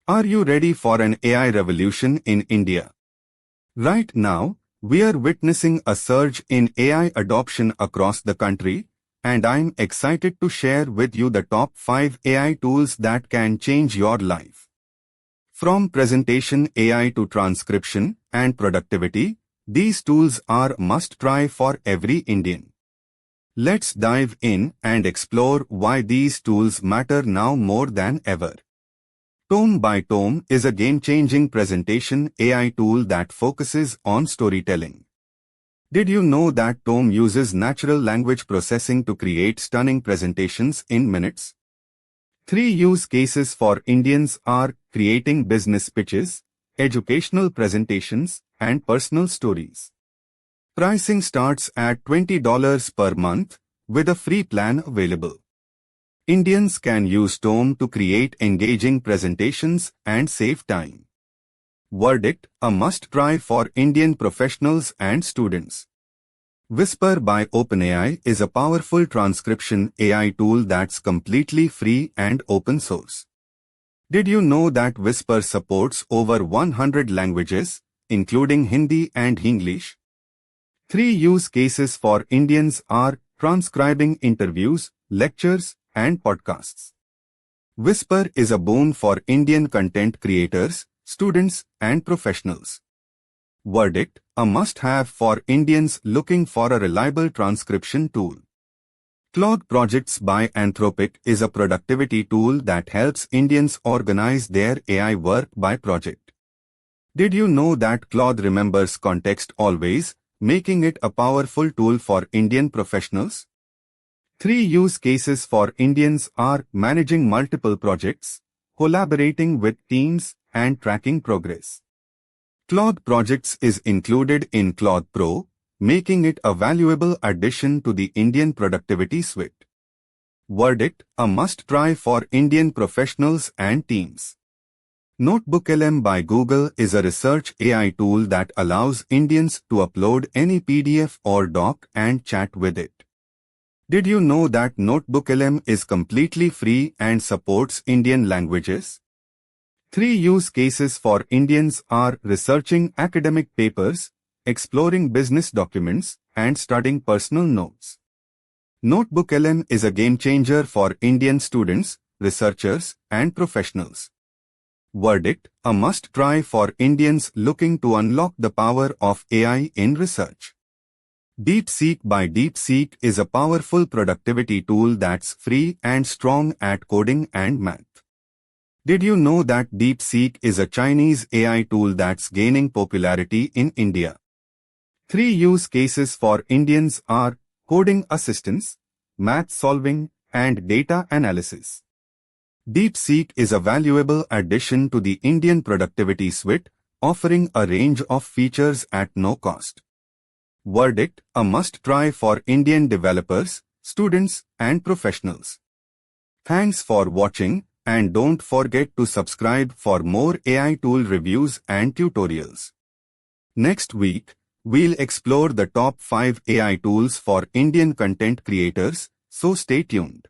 Are you ready for an AI revolution in India? Right now, we are witnessing a surge in AI adoption across the country, and I'm excited to share with you the top 5 AI tools that can change your life. From presentation AI to transcription and productivity, these tools are must-try for every Indian. Let's dive in and explore why these tools matter now more than ever. Tome by Tome is a game-changing presentation AI tool that focuses on storytelling. Did you know that Tome uses natural language processing to create stunning presentations in minutes? 3 use cases for Indians are creating business pitches, educational presentations, and personal stories. Pricing starts at $20 per month, with a free plan available. Indians can use Tome to create engaging presentations and save time. Verdict: a must-try for Indian professionals and students. Whisper by OpenAI is a powerful transcription AI tool that's completely free and open source. Did you know that Whisper supports over 100 languages, including Hindi and English? 3 use cases for Indians are transcribing interviews, lectures, and podcasts. Whisper is a boon for Indian content creators, students, and professionals. Verdict: a must-have for Indians looking for a reliable transcription tool. Claude Projects by Anthropic is a productivity tool that helps Indians organize their AI work by project. Did you know that Claude remembers context always, making it a powerful tool for Indian professionals? 3 use cases for Indians are managing multiple projects, collaborating with teams, and tracking progress. Claude Projects is included in Claude Pro, making it a valuable addition to the Indian productivity suite. Verdict: a must-try for Indian professionals and teams. NotebookLM by Google is a research AI tool that allows Indians to upload any PDF or doc and chat with it. Did you know that NotebookLM is completely free and supports Indian languages? 3 use cases for Indians are researching academic papers, exploring business documents, and studying personal notes. NotebookLM is a game-changer for Indian students, researchers, and professionals. Verdict: a must-try for Indians looking to unlock the power of AI in research. DeepSeek by DeepSeek is a powerful productivity tool that's free and strong at coding and math. Did you know that DeepSeek is a Chinese AI tool that's gaining popularity in India? 3 use cases for Indians are coding assistance, math solving, and data analysis. DeepSeek is a valuable addition to the Indian productivity suite, offering a range of features at no cost. Verdict: a must-try for Indian developers, students, and professionals. Thanks for watching, and don't forget to subscribe for more AI tool reviews and tutorials. Next week, we'll explore the top 5 AI tools for Indian content creators, so stay tuned.